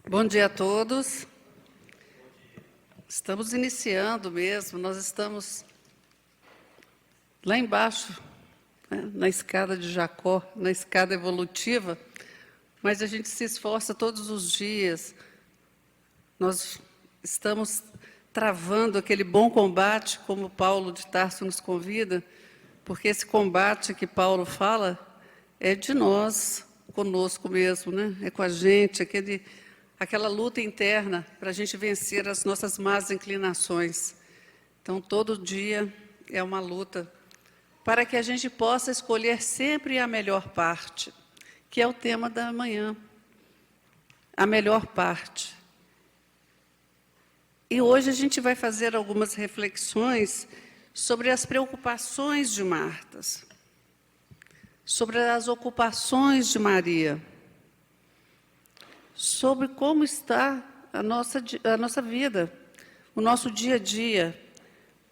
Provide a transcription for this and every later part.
Bom dia a todos. Estamos iniciando mesmo, nós estamos lá embaixo, né, na escada de Jacó, na escada evolutiva, mas a gente se esforça todos os dias. Nós estamos travando aquele bom combate, como Paulo de Tarso nos convida, porque esse combate que Paulo fala é de nós, conosco mesmo, né? É com a gente, aquela luta interna para a gente vencer as nossas más inclinações. Então, todo dia é uma luta para que a gente possa escolher sempre a melhor parte, que é o tema da manhã, a melhor parte. E hoje a gente vai fazer algumas reflexões sobre as preocupações de Marta, sobre as ocupações de Maria, sobre como está a nossa vida, o nosso dia a dia,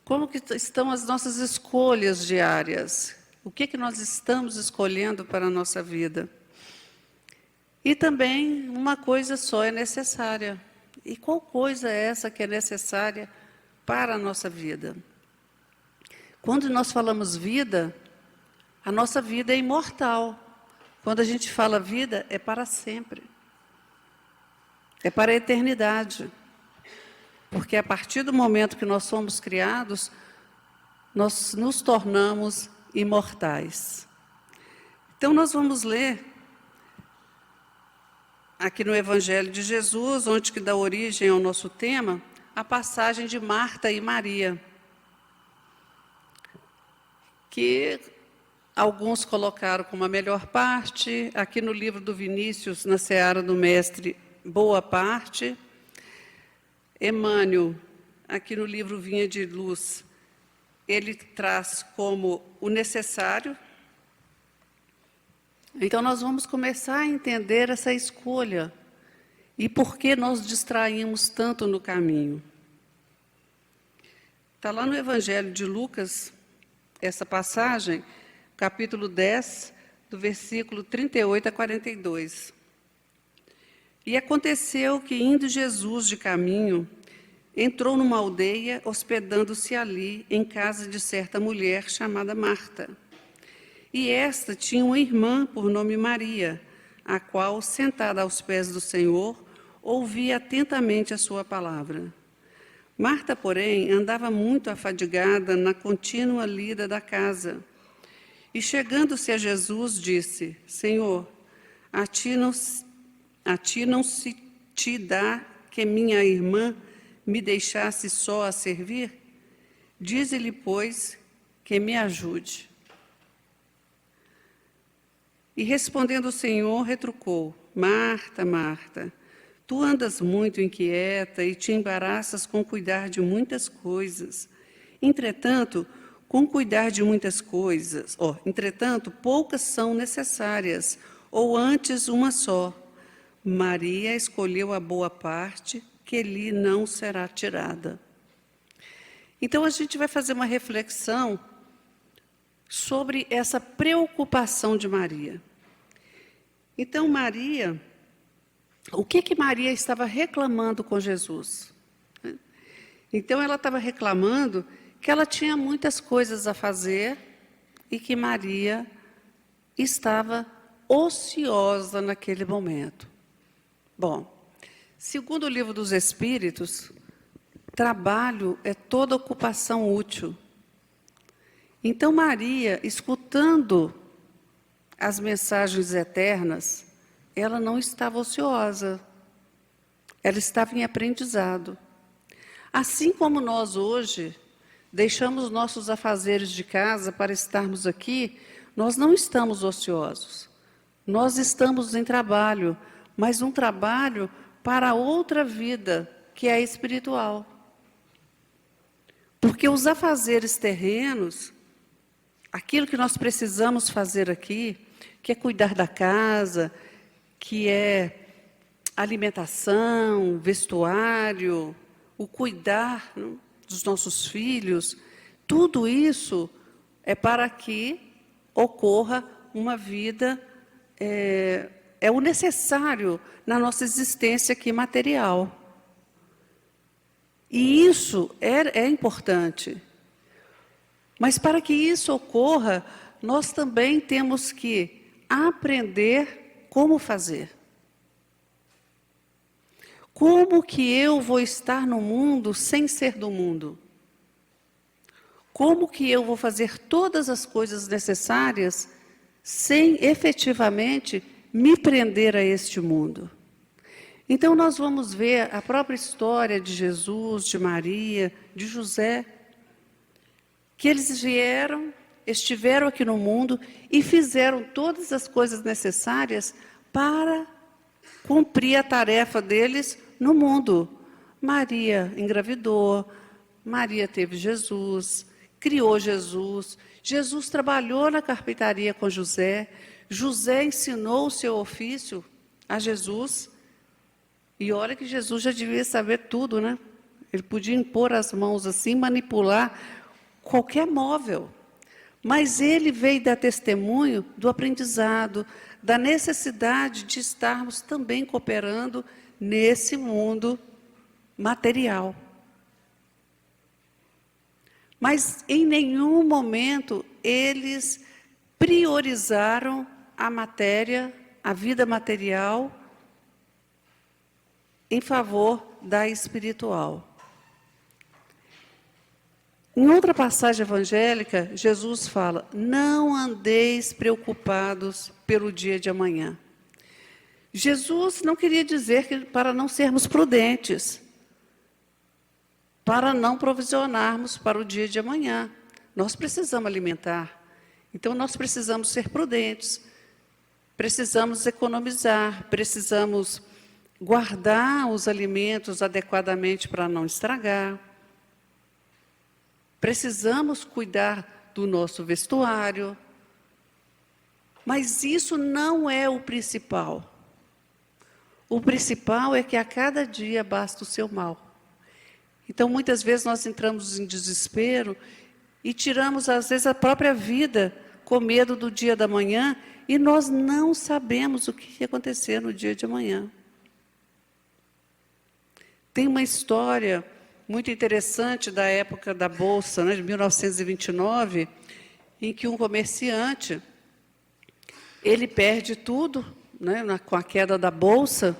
como que estão as nossas escolhas diárias, o que nós estamos escolhendo para a nossa vida. E também uma coisa só é necessária. E qual coisa é essa que é necessária para a nossa vida? Quando nós falamos vida, a nossa vida é imortal. Quando a gente fala vida, é para sempre. É para a eternidade. Porque a partir do momento que nós somos criados, nós nos tornamos imortais. Então, nós vamos ler aqui no Evangelho de Jesus, onde que dá origem ao nosso tema, a passagem de Marta e Maria, que alguns colocaram como a melhor parte, aqui no livro do Vinícius, na Seara do Mestre, boa parte. Emmanuel, aqui no livro Vinha de Luz, ele traz como o necessário. Então, nós vamos começar a entender essa escolha e por que nós distraímos tanto no caminho. Está lá no Evangelho de Lucas, essa passagem, capítulo 10, do versículo 38 a 42. E aconteceu que, indo Jesus de caminho, entrou numa aldeia, hospedando-se ali, em casa de certa mulher chamada Marta. E esta tinha uma irmã por nome Maria, a qual, sentada aos pés do Senhor, ouvia atentamente a sua palavra. Marta, porém, andava muito afadigada na contínua lida da casa. E, chegando-se a Jesus, disse: Senhor, a ti não se te dá que minha irmã me deixasse só a servir? Dize-lhe, pois, que me ajude. E respondendo o Senhor, retrucou: Marta, Marta, tu andas muito inquieta e te embaraças com cuidar de muitas coisas. Entretanto, poucas são necessárias, ou antes uma só. Maria escolheu a boa parte, que lhe não será tirada. Então, a gente vai fazer uma reflexão sobre essa preocupação de Maria. Então, Maria, o que Maria estava reclamando com Jesus? Então, ela estava reclamando que ela tinha muitas coisas a fazer e que Maria estava ociosa naquele momento. Bom, segundo o Livro dos Espíritos, trabalho é toda ocupação útil. Então, Maria, escutando as mensagens eternas, ela não estava ociosa, ela estava em aprendizado. Assim como nós hoje deixamos nossos afazeres de casa para estarmos aqui, nós não estamos ociosos. Nós estamos em trabalho, mas um trabalho para outra vida, que é a espiritual. Porque os afazeres terrenos, aquilo que nós precisamos fazer aqui, que é cuidar da casa, que é alimentação, vestuário, o cuidar, né, dos nossos filhos, tudo isso é para que ocorra uma vida é o necessário na nossa existência aqui material. E isso é importante. Mas para que isso ocorra, nós também temos que aprender como fazer. Como que eu vou estar no mundo sem ser do mundo? Como que eu vou fazer todas as coisas necessárias sem efetivamente me prender a este mundo? Então nós vamos ver a própria história de Jesus, de Maria, de José, que eles vieram, estiveram aqui no mundo e fizeram todas as coisas necessárias para cumprir a tarefa deles no mundo. Maria engravidou, Maria teve Jesus, criou Jesus, Jesus trabalhou na carpintaria com José, José ensinou o seu ofício a Jesus, e olha que Jesus já devia saber tudo, né? Ele podia impor as mãos assim, manipular qualquer móvel. Mas ele veio dar testemunho do aprendizado, da necessidade de estarmos também cooperando nesse mundo material. Mas em nenhum momento eles priorizaram a matéria, a vida material, em favor da espiritual. Em outra passagem evangélica, Jesus fala: não andeis preocupados pelo dia de amanhã. Jesus não queria dizer que para não sermos prudentes, para não provisionarmos para o dia de amanhã. Nós precisamos alimentar, então nós precisamos ser prudentes, precisamos economizar, precisamos guardar os alimentos adequadamente para não estragar. Precisamos cuidar do nosso vestuário. Mas isso não é o principal. O principal é que a cada dia basta o seu mal. Então, muitas vezes nós entramos em desespero e tiramos, às vezes, a própria vida com medo do dia da manhã e nós não sabemos o que ia acontecer no dia de amanhã. Tem uma história muito interessante da época da Bolsa, né, de 1929, em que um comerciante, ele perde tudo, né, com a queda da Bolsa,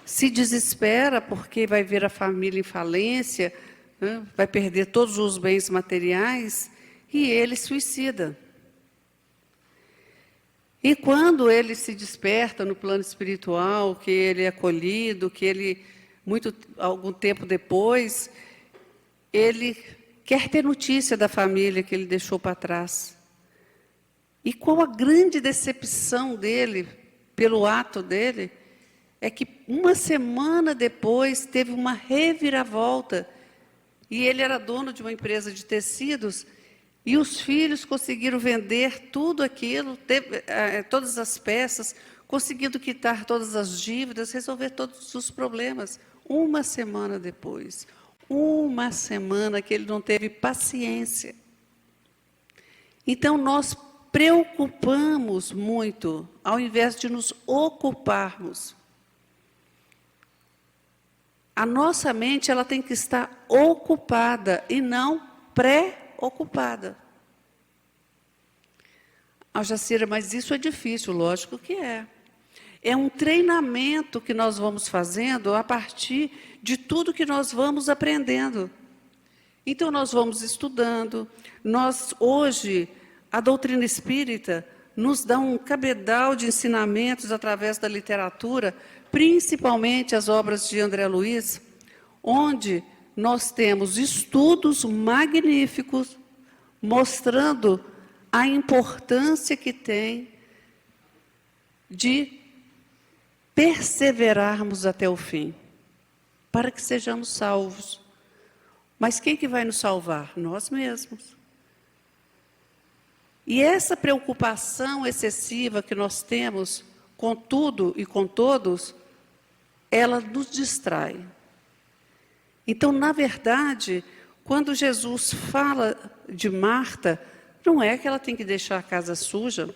se desespera porque vai ver a família em falência, né, vai perder todos os bens materiais, e ele suicida. E quando ele se desperta no plano espiritual, que ele é acolhido, que ele, algum tempo depois, ele quer ter notícia da família que ele deixou para trás. E qual a grande decepção dele, pelo ato dele, é que uma semana depois teve uma reviravolta, e ele era dono de uma empresa de tecidos, e os filhos conseguiram vender tudo aquilo, todas as peças, conseguindo quitar todas as dívidas, resolver todos os problemas. Uma semana depois. Uma semana que ele não teve paciência. Então, nós preocupamos muito, ao invés de nos ocuparmos. A nossa mente, ela tem que estar ocupada e não pré-ocupada. Jacira, mas isso é difícil, lógico que é. É um treinamento que nós vamos fazendo a partir de tudo que nós vamos aprendendo. Então, nós vamos estudando. Hoje, a doutrina espírita nos dá um cabedal de ensinamentos através da literatura, principalmente as obras de André Luiz, onde nós temos estudos magníficos mostrando a importância que tem de perseverarmos até o fim, para que sejamos salvos. Mas quem que vai nos salvar? Nós mesmos. E essa preocupação excessiva que nós temos com tudo e com todos, ela nos distrai. Então, na verdade, quando Jesus fala de Marta, não é que ela tem que deixar a casa suja.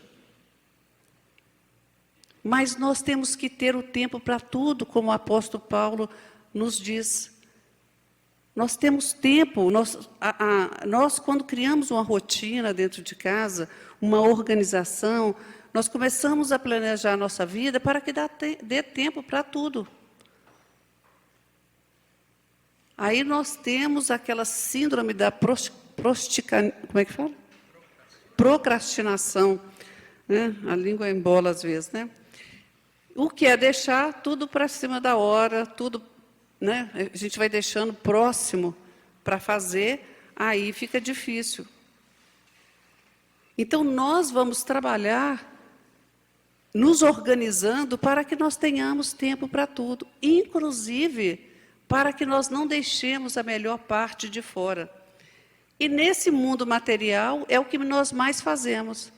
Mas nós temos que ter o tempo para tudo, como o apóstolo Paulo nos diz. Nós temos tempo, nós, quando criamos uma rotina dentro de casa, uma organização, nós começamos a planejar a nossa vida para que dê tempo para tudo. Aí nós temos aquela síndrome da como é que fala? Procrastinação. Né? A língua embola às vezes, né? O que é deixar tudo para cima da hora, tudo, né? A gente vai deixando próximo para fazer, aí fica difícil. Então, nós vamos trabalhar nos organizando para que nós tenhamos tempo para tudo, inclusive para que nós não deixemos a melhor parte de fora. E nesse mundo material é o que nós mais fazemos.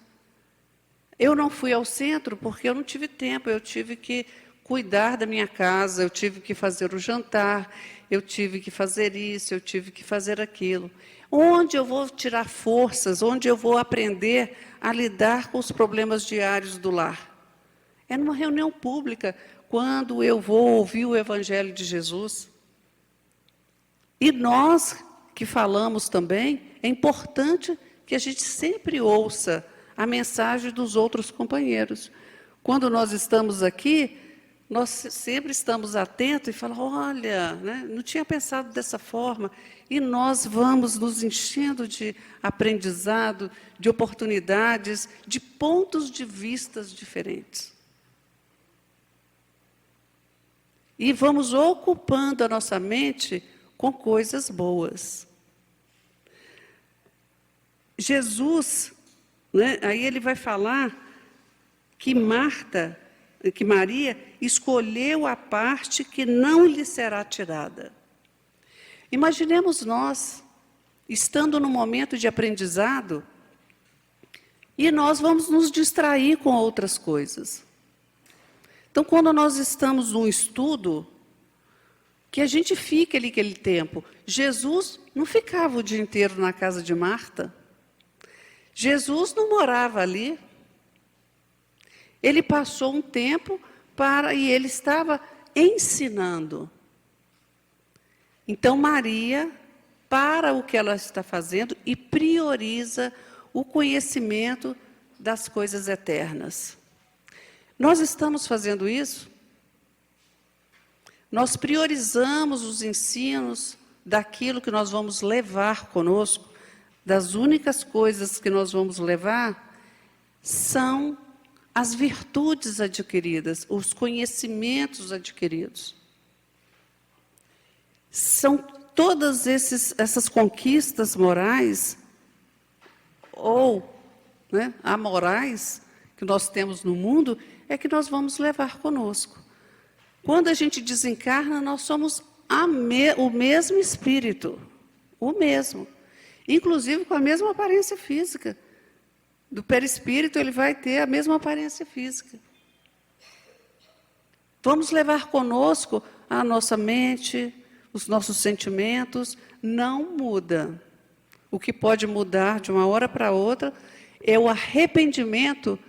Eu não fui ao centro porque eu não tive tempo, eu tive que cuidar da minha casa, eu tive que fazer o jantar, eu tive que fazer isso, eu tive que fazer aquilo. Onde eu vou tirar forças, onde eu vou aprender a lidar com os problemas diários do lar? É numa reunião pública, quando eu vou ouvir o Evangelho de Jesus. E nós que falamos também, é importante que a gente sempre ouça a mensagem dos outros companheiros. Quando nós estamos aqui, nós sempre estamos atentos e falamos, olha, né, não tinha pensado dessa forma. E nós vamos nos enchendo de aprendizado, de oportunidades, de pontos de vistas diferentes. E vamos ocupando a nossa mente com coisas boas. Jesus, né, aí ele vai falar que Maria escolheu a parte que não lhe será tirada. Imaginemos nós, estando num momento de aprendizado, e nós vamos nos distrair com outras coisas. Então, quando nós estamos num estudo, que a gente fique ali aquele tempo. Jesus não ficava o dia inteiro na casa de Marta. Jesus não morava ali. Ele passou um tempo e ele estava ensinando. Então, Maria para o que ela está fazendo e prioriza o conhecimento das coisas eternas. Nós estamos fazendo isso? Nós priorizamos os ensinos daquilo que nós vamos levar conosco, das únicas coisas que nós vamos levar são as virtudes adquiridas, os conhecimentos adquiridos. São todas essas conquistas morais ou, né, amorais que nós temos no mundo, é que nós vamos levar conosco. Quando a gente desencarna, nós somos o mesmo espírito, o mesmo. Inclusive com a mesma aparência física. Do perispírito, ele vai ter a mesma aparência física. Vamos levar conosco a nossa mente, os nossos sentimentos, não muda. O que pode mudar de uma hora para outra é o arrependimento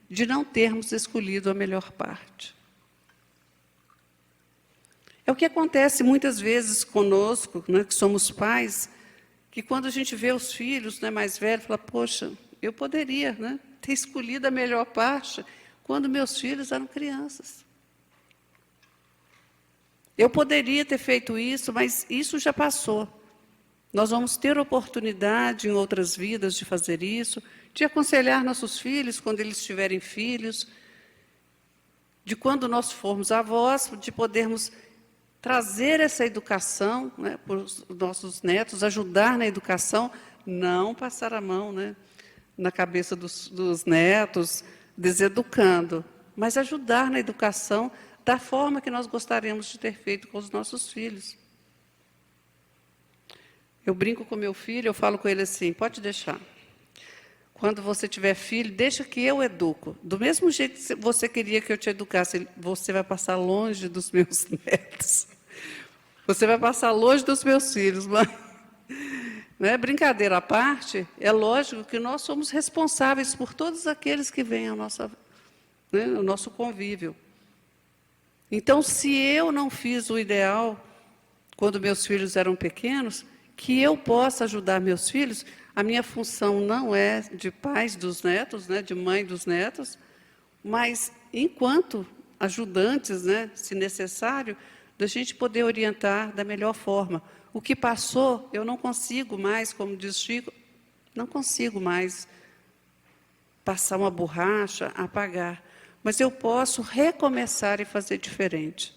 de não termos escolhido a melhor parte. É o que acontece muitas vezes conosco, né, que somos pais, que quando a gente vê os filhos, né, mais velhos, fala, poxa, eu poderia, né, ter escolhido a melhor parte quando meus filhos eram crianças. Eu poderia ter feito isso, mas isso já passou. Nós vamos ter oportunidade em outras vidas de fazer isso, de aconselhar nossos filhos quando eles tiverem filhos, de quando nós formos avós, de podermos trazer essa educação, né, para os nossos netos, ajudar na educação, não passar a mão, né, na cabeça dos netos, deseducando, mas ajudar na educação da forma que nós gostaríamos de ter feito com os nossos filhos. Eu brinco com meu filho, eu falo com ele assim, pode deixar. Quando você tiver filho, deixa que eu educo. Do mesmo jeito que você queria que eu te educasse, você vai passar longe dos meus netos. Você vai passar longe dos meus filhos. Mas, não é brincadeira à parte, é lógico que nós somos responsáveis por todos aqueles que vêm à nossa, né, o nosso convívio. Então, se eu não fiz o ideal quando meus filhos eram pequenos, que eu possa ajudar meus filhos. A minha função não é de pais dos netos, né, de mãe dos netos, mas enquanto ajudantes, né, se necessário, da gente poder orientar da melhor forma. O que passou, eu não consigo mais, como diz Chico, não consigo mais passar uma borracha, apagar. Mas eu posso recomeçar e fazer diferente.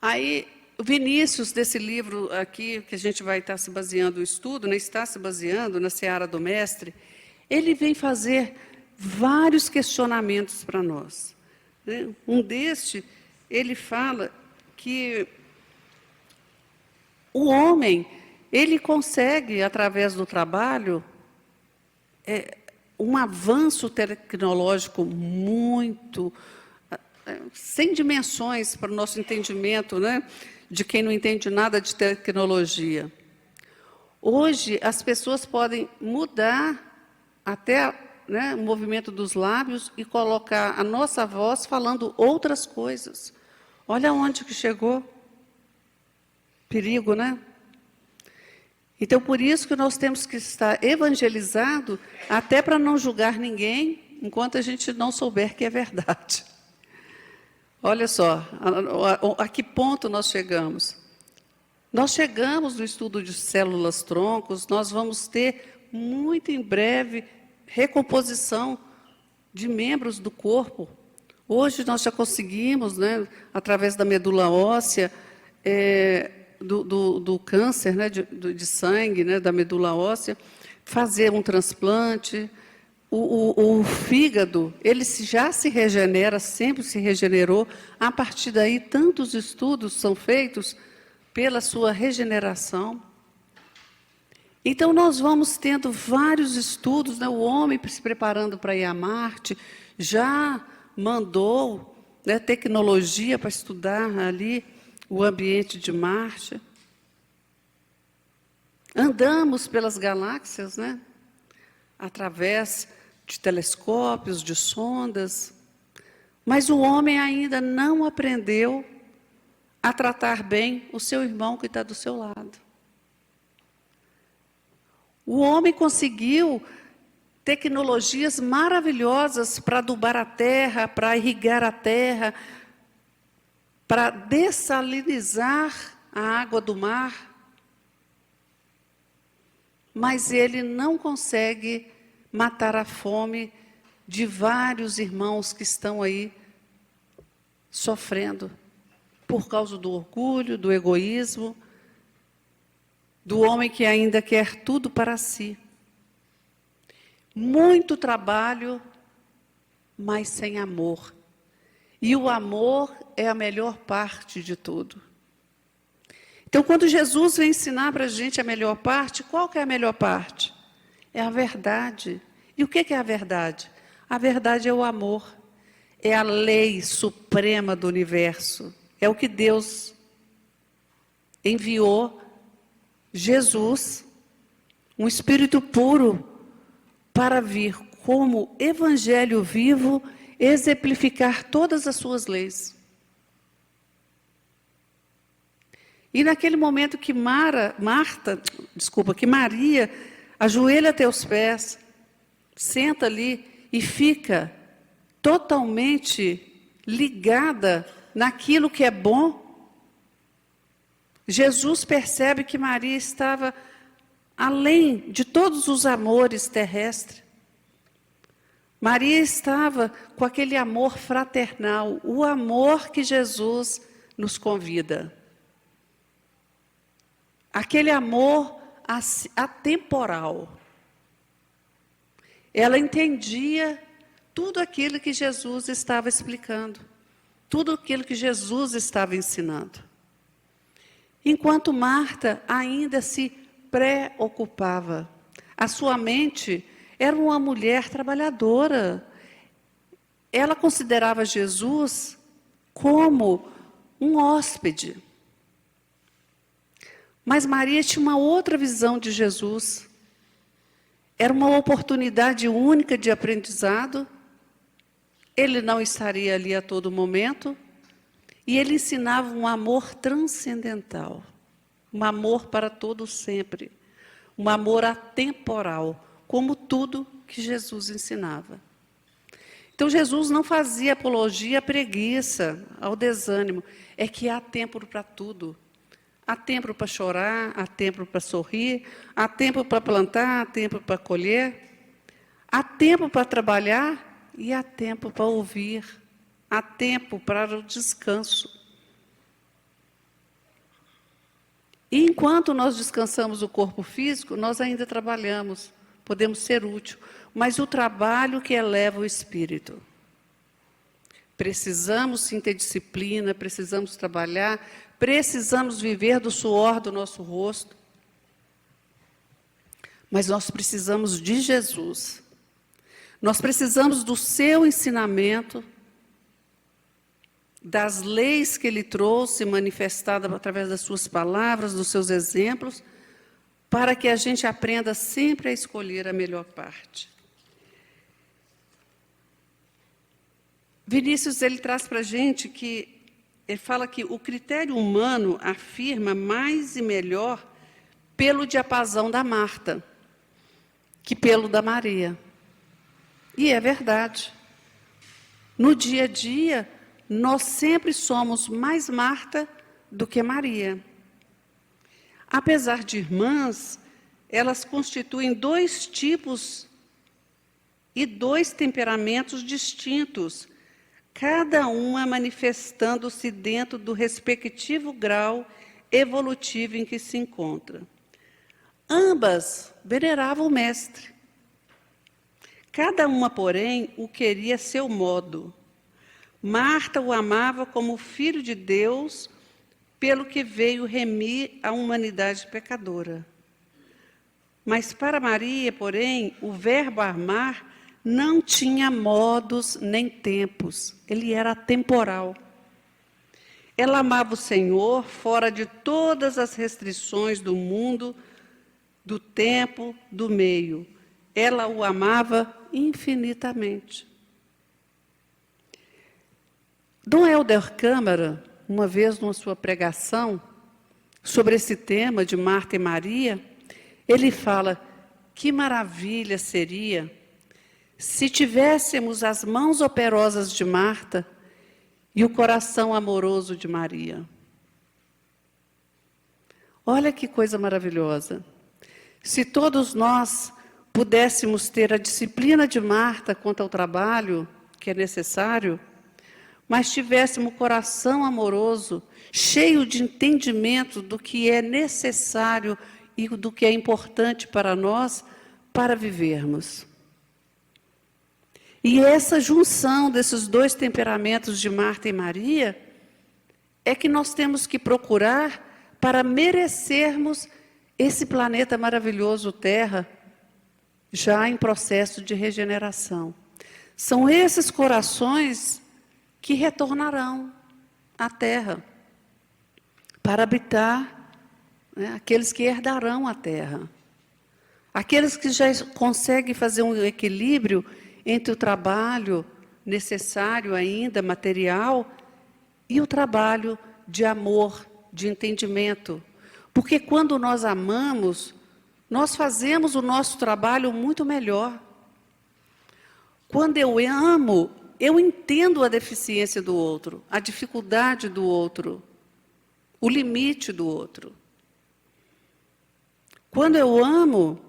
Aí, o Vinícius, desse livro aqui, que a gente vai estar se baseando no estudo, né, está se baseando na Seara do Mestre, ele vem fazer vários questionamentos para nós. Né? Um deste, ele fala que o homem, ele consegue, através do trabalho, um avanço tecnológico muito, sem dimensões para o nosso entendimento, né, de quem não entende nada de tecnologia. Hoje, as pessoas podem mudar até, né, o movimento dos lábios e colocar a nossa voz falando outras coisas. Olha onde que chegou. Perigo, né? Então, por isso que nós temos que estar evangelizado, até para não julgar ninguém, enquanto a gente não souber que é verdade. Olha só, a que ponto nós chegamos. Nós chegamos no estudo de células-troncos, nós vamos ter, muito em breve, recomposição de membros do corpo. Hoje nós já conseguimos, né, através da medula óssea, do câncer, né, de sangue, né, da medula óssea, fazer um transplante. O fígado, ele já se regenera, sempre se regenerou. A partir daí, tantos estudos são feitos pela sua regeneração. Então, nós vamos tendo vários estudos, né, o homem se preparando para ir a Marte, já mandou, né, tecnologia para estudar ali o ambiente de Marte. Andamos pelas galáxias, né, através de telescópios, de sondas, mas o homem ainda não aprendeu a tratar bem o seu irmão que está do seu lado. O homem conseguiu tecnologias maravilhosas para adubar a terra, para irrigar a terra, para dessalinizar a água do mar, mas ele não consegue matar a fome de vários irmãos que estão aí sofrendo por causa do orgulho, do egoísmo, do homem que ainda quer tudo para si. Muito trabalho, mas sem amor. E o amor é a melhor parte de tudo. Então, quando Jesus vem ensinar para a gente a melhor parte, qual que é a melhor parte? É a verdade. E o que é a verdade? A verdade é o amor. É a lei suprema do universo. É o que Deus enviou, Jesus, um Espírito puro, para vir como evangelho vivo, exemplificar todas as suas leis. E naquele momento que que Maria ajoelha a teus pés, senta ali e fica totalmente ligada naquilo que é bom, Jesus percebe que Maria estava além de todos os amores terrestres. Maria estava com aquele amor fraternal, o amor que Jesus nos convida. Aquele amor atemporal. Ela entendia tudo aquilo que Jesus estava explicando, tudo aquilo que Jesus estava ensinando. Enquanto Marta ainda se preocupava. A sua mente era uma mulher trabalhadora. Ela considerava Jesus como um hóspede. Mas Maria tinha uma outra visão de Jesus. Era uma oportunidade única de aprendizado ele não estaria ali a todo momento, e ele ensinava um amor transcendental, um amor para todo sempre, um amor atemporal, como tudo que Jesus ensinava. Então, Jesus não fazia apologia à preguiça, ao desânimo. É que há tempo para tudo. Há tempo para chorar, há tempo para sorrir, há tempo para plantar, há tempo para colher, há tempo para trabalhar e há tempo para ouvir, há tempo para o descanso. E enquanto nós descansamos o corpo físico, nós ainda trabalhamos, podemos ser úteis, mas o trabalho que eleva o espírito. Precisamos sim ter disciplina, precisamos trabalhar, precisamos viver do suor do nosso rosto, mas nós precisamos de Jesus. Nós precisamos do seu ensinamento, das leis que ele trouxe, manifestadas através das suas palavras, dos seus exemplos, para que a gente aprenda sempre a escolher a melhor parte. Vinícius, ele traz para a gente que, ele fala que o critério humano afirma mais e melhor pelo diapasão da Marta, que pelo da Maria. E é verdade. No dia a dia, nós sempre somos mais Marta do que Maria. Apesar de irmãs, elas constituem dois tipos e dois temperamentos distintos, cada uma manifestando-se dentro do respectivo grau evolutivo em que se encontra. Ambas veneravam o Mestre. Cada uma, porém, o queria a seu modo. Marta o amava como filho de Deus, pelo que veio remir a humanidade pecadora. Mas para Maria, porém, o verbo amar não tinha modos nem tempos, ele era atemporal. Ela amava o Senhor fora de todas as restrições do mundo, do tempo, do meio. Ela o amava infinitamente. Dom Helder Câmara, uma vez numa sua pregação sobre esse tema de Marta e Maria, ele fala: que maravilha seria se tivéssemos as mãos operosas de Marta e o coração amoroso de Maria. Olha que coisa maravilhosa. Se todos nós pudéssemos ter a disciplina de Marta quanto ao trabalho que é necessário, mas tivéssemos o coração amoroso, cheio de entendimento do que é necessário e do que é importante para nós, para vivermos. E essa junção desses dois temperamentos de Marta e Maria é que nós temos que procurar para merecermos esse planeta maravilhoso, Terra, já em processo de regeneração. São esses corações que retornarão à Terra para habitar, aqueles que herdarão a Terra. Aqueles que já conseguem fazer um equilíbrio entre o trabalho necessário ainda, material, e o trabalho de amor, de entendimento. Porque quando nós amamos, nós fazemos o nosso trabalho muito melhor. Quando eu amo, eu entendo a deficiência do outro, a dificuldade do outro, o limite do outro. Quando eu amo,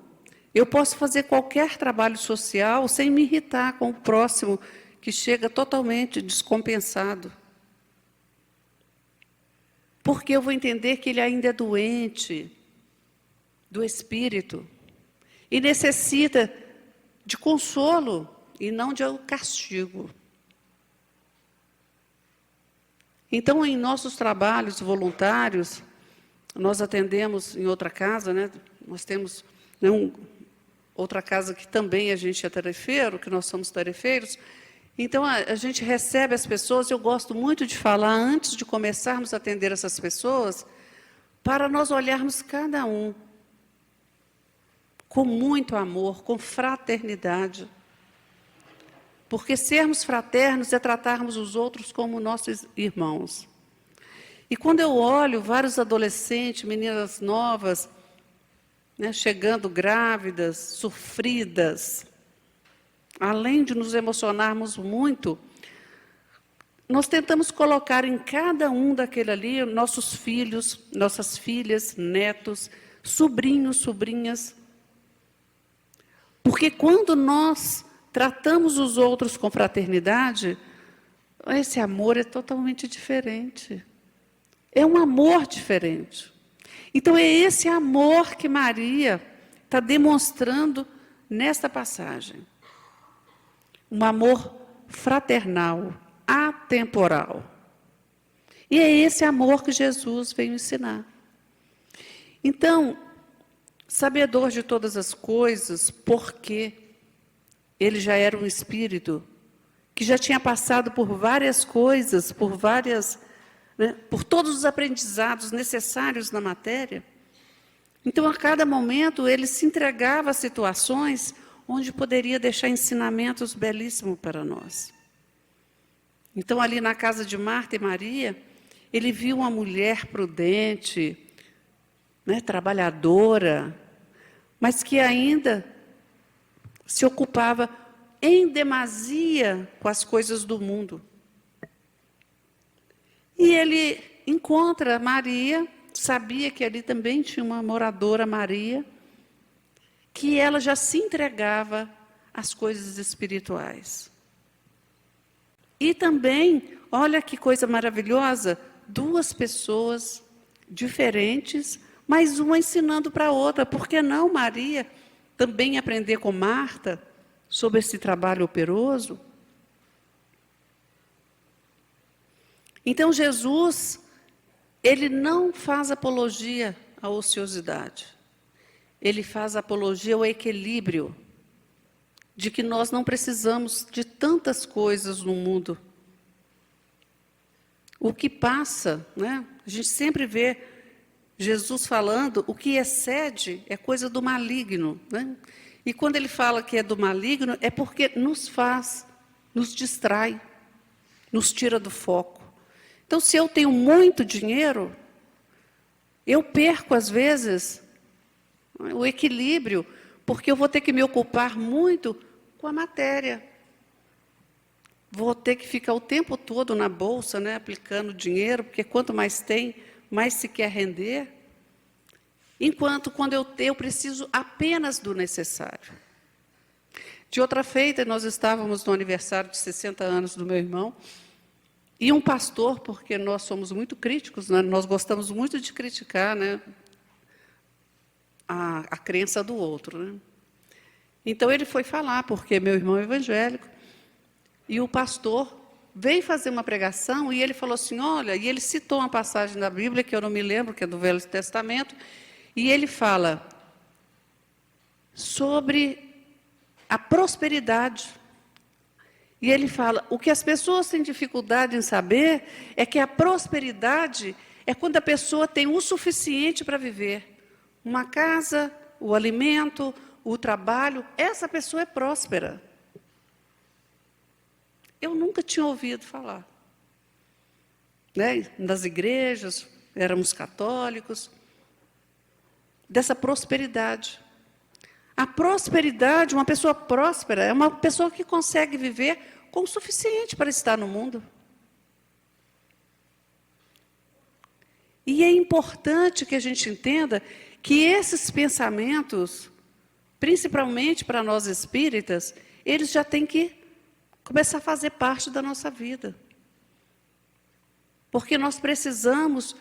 eu posso fazer qualquer trabalho social sem me irritar com o próximo que chega totalmente descompensado. Porque eu vou entender que ele ainda é doente do espírito e necessita de consolo e não de castigo. Então, em nossos trabalhos voluntários, nós atendemos em outra casa, nós temos outra casa que também a gente é tarefeiro, que nós somos tarefeiros. Então, a gente recebe as pessoas, eu gosto muito de falar, antes de começarmos a atender essas pessoas, para nós olharmos cada um com muito amor, com fraternidade. porque sermos fraternos é tratarmos os outros como nossos irmãos. E quando eu olho vários adolescentes, meninas novas, né, chegando grávidas, sofridas, além de nos emocionarmos muito, nós tentamos colocar em cada um daquele ali nossos filhos, nossas filhas, netos, sobrinhos, sobrinhas. Porque quando nós tratamos os outros com fraternidade, esse amor é totalmente diferente. É um amor diferente. Então, é esse amor que Maria está demonstrando nesta passagem. Um amor fraternal, atemporal. E é esse amor que Jesus veio ensinar. Então, sabedor de todas as coisas, porque ele já era um espírito que já tinha passado por várias coisas, por todos os aprendizados necessários na matéria. Então, a cada momento, ele se entregava a situações onde poderia deixar ensinamentos belíssimos para nós. Então, ali na casa de Marta e Maria, ele viu uma mulher prudente, né, trabalhadora, mas que ainda se ocupava em demasia com as coisas do mundo. E ele encontra Maria, sabia que ali também tinha uma moradora, Maria, que ela já se entregava às coisas espirituais. E também, olha que coisa maravilhosa, duas pessoas diferentes, mas uma ensinando para a outra. Por que não Maria também aprender com Marta sobre esse trabalho operoso? Então, Jesus, ele não faz apologia à ociosidade. Ele faz apologia ao equilíbrio, de que nós não precisamos de tantas coisas no mundo. O que passa, né? A gente sempre vê Jesus falando, o que excede é coisa do maligno, né? E quando ele fala que é do maligno, é porque nos distrai, nos tira do foco. Então, se eu tenho muito dinheiro, eu perco, às vezes, o equilíbrio, porque eu vou ter que me ocupar muito com a matéria. Vou ter que ficar o tempo todo na bolsa, né, aplicando dinheiro, porque quanto mais tem, mais se quer render. Enquanto, quando eu preciso apenas do necessário. De outra feita, nós estávamos no aniversário de 60 anos do meu irmão, e um pastor, porque nós somos muito críticos, né, nós gostamos muito de criticar, né, a crença do outro, né? Então, ele foi falar, porque meu irmão é evangélico, e o pastor veio fazer uma pregação, e ele falou assim, olha, e ele citou uma passagem da Bíblia, que eu não me lembro, que é do Velho Testamento, e ele fala sobre a prosperidade. E ele fala, o que as pessoas têm dificuldade em saber é que a prosperidade é quando a pessoa tem o suficiente para viver. Uma casa, o alimento, o trabalho, essa pessoa é próspera. Eu nunca tinha ouvido falar. Né? Nas igrejas, éramos católicos, dessa prosperidade. A prosperidade, uma pessoa próspera, é uma pessoa que consegue viver com o suficiente para estar no mundo. E é importante que a gente entenda que esses pensamentos, principalmente para nós espíritas, eles já têm que começar a fazer parte da nossa vida. Porque nós precisamos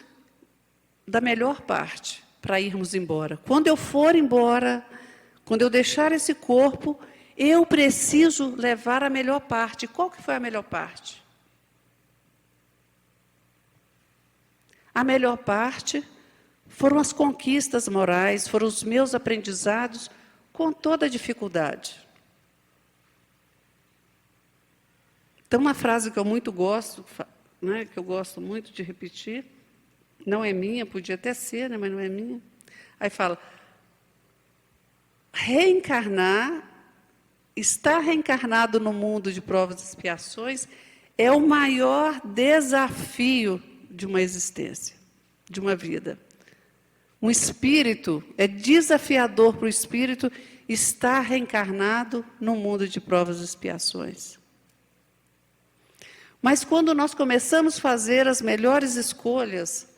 da melhor parte para irmos embora. Quando eu for embora, quando eu deixar esse corpo, eu preciso levar a melhor parte. Qual que foi a melhor parte? A melhor parte foram as conquistas morais, foram os meus aprendizados com toda a dificuldade. Então, uma frase que eu muito gosto, né, que eu gosto muito de repetir, não é minha, podia até ser, né, mas não é minha. Aí fala, reencarnar estar reencarnado no mundo de provas e expiações é o maior desafio de uma existência, de uma vida. Um espírito, é desafiador para o espírito estar reencarnado no mundo de provas e expiações. Mas quando nós começamos a fazer as melhores escolhas,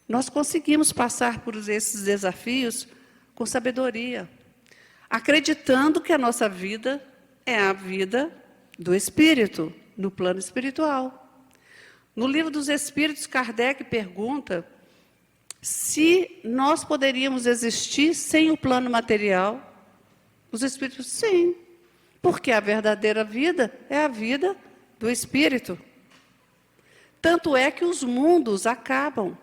nós conseguimos passar por esses desafios com sabedoria, acreditando que a nossa vida é a vida do espírito, no plano espiritual. No Livro dos Espíritos, Kardec pergunta se nós poderíamos existir sem o plano material. Os espíritos, sim, porque a verdadeira vida é a vida do espírito. Tanto é que os mundos acabam.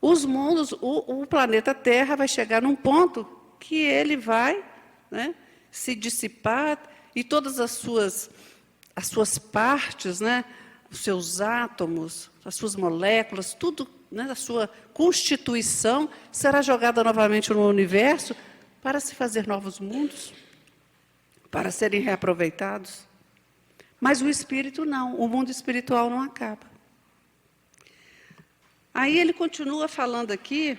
Os mundos, o planeta Terra vai chegar num ponto que ele vai, né, se dissipar e todas as suas partes, né, os seus átomos, as suas moléculas, tudo, né, a sua constituição será jogada novamente no universo para se fazer novos mundos, para serem reaproveitados. Mas o espírito não, o mundo espiritual não acaba. Aí ele continua falando aqui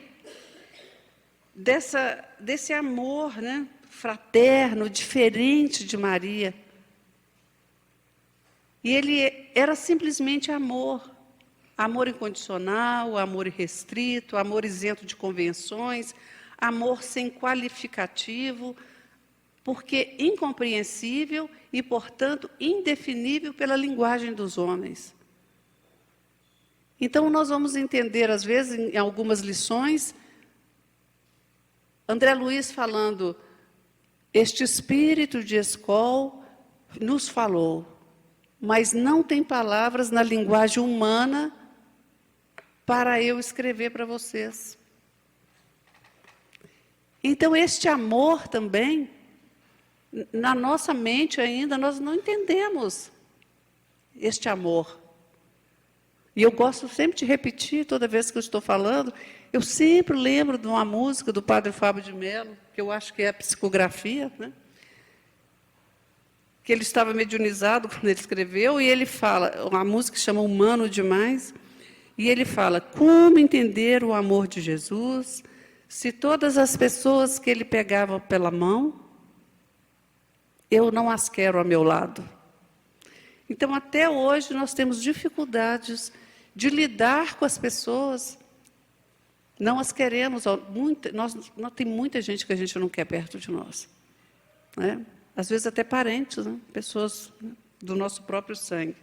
desse amor, né, fraterno, diferente de Maria. E ele era simplesmente amor. Amor incondicional, amor irrestrito, amor isento de convenções, amor sem qualificativo, porque incompreensível e, portanto, indefinível pela linguagem dos homens. Então, nós vamos entender, às vezes, em algumas lições, André Luiz falando, este espírito de escola nos falou, mas não tem palavras na linguagem humana para eu escrever para vocês. Então, este amor também, na nossa mente ainda, nós não entendemos este amor. E eu gosto sempre de repetir, toda vez que eu estou falando, eu sempre lembro de uma música do Padre Fábio de Mello, que eu acho que é a psicografia, né? Que ele estava mediunizado quando ele escreveu, e ele fala, uma música que chama Humano Demais, e ele fala, como entender o amor de Jesus, se todas as pessoas que ele pegava pela mão, eu não as quero ao meu lado. Então, até hoje, nós temos dificuldades de lidar com as pessoas, não as queremos, tem muita gente que a gente não quer perto de nós, né? Às vezes até parentes, né? Pessoas, né, do nosso próprio sangue.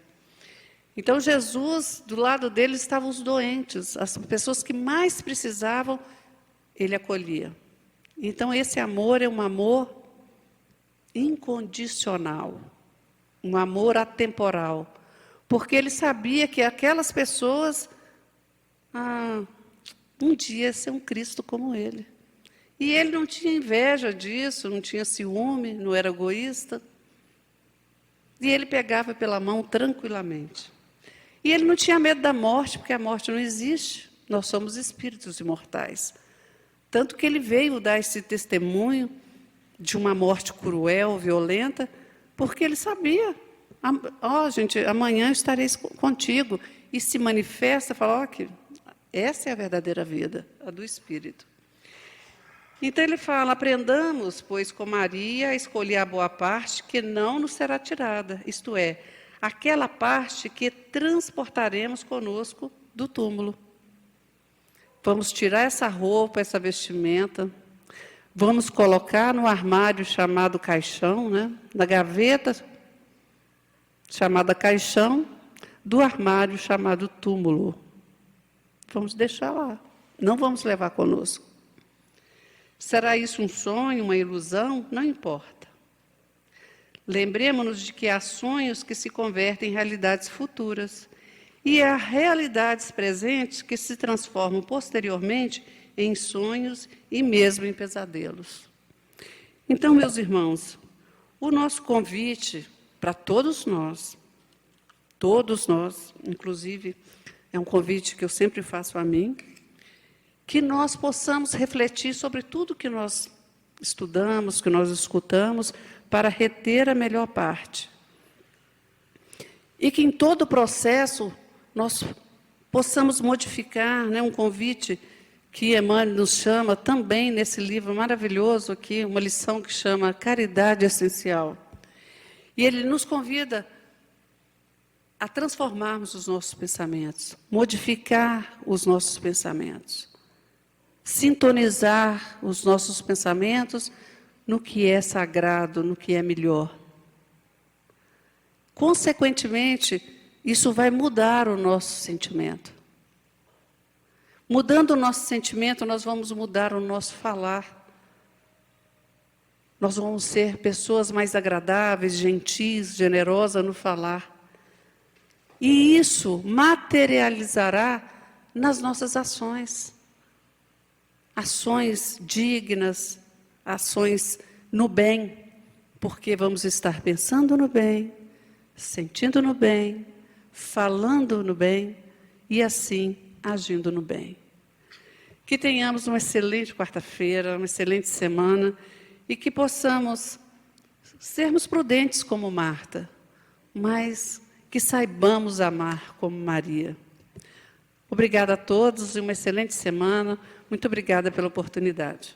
Então, Jesus, do lado dele estavam os doentes, as pessoas que mais precisavam, ele acolhia. Então, esse amor é um amor incondicional, um amor atemporal, porque ele sabia que aquelas pessoas, um dia ia ser um Cristo como ele. E ele não tinha inveja disso, não tinha ciúme, não era egoísta. E ele pegava pela mão tranquilamente. E ele não tinha medo da morte, porque a morte não existe. Nós somos espíritos imortais. Tanto que ele veio dar esse testemunho de uma morte cruel, violenta, porque ele sabia. Gente, amanhã eu estarei contigo. E se manifesta, fala, que essa é a verdadeira vida, a do Espírito. Então ele fala, aprendamos, pois, com Maria, a escolher a boa parte que não nos será tirada, isto é, aquela parte que transportaremos conosco do túmulo. Vamos tirar essa roupa, essa vestimenta, vamos colocar no armário chamado caixão, né? Na gaveta chamada caixão, do armário chamado túmulo. Vamos deixar lá, não vamos levar conosco. Será isso um sonho, uma ilusão? Não importa. Lembremos-nos de que há sonhos que se convertem em realidades futuras e há realidades presentes que se transformam posteriormente em sonhos e mesmo em pesadelos. Então, meus irmãos, o nosso convite para todos nós, inclusive, é um convite que eu sempre faço a mim, que nós possamos refletir sobre tudo que nós estudamos, que nós escutamos, para reter a melhor parte. E que em todo o processo nós possamos modificar, né, um convite que Emmanuel nos chama também nesse livro maravilhoso aqui, uma lição que chama Caridade Essencial. E ele nos convida a transformarmos os nossos pensamentos, modificar os nossos pensamentos, sintonizar os nossos pensamentos no que é sagrado, no que é melhor. Consequentemente, isso vai mudar o nosso sentimento. Mudando o nosso sentimento, nós vamos mudar o nosso falar. Nós vamos ser pessoas mais agradáveis, gentis, generosas no falar. E isso materializará nas nossas ações. Ações dignas, ações no bem, porque vamos estar pensando no bem, sentindo no bem, falando no bem e assim agindo no bem. Que tenhamos uma excelente quarta-feira, uma excelente semana e que possamos sermos prudentes como Marta, mas que saibamos amar como Maria. Obrigada a todos e uma excelente semana. Muito obrigada pela oportunidade.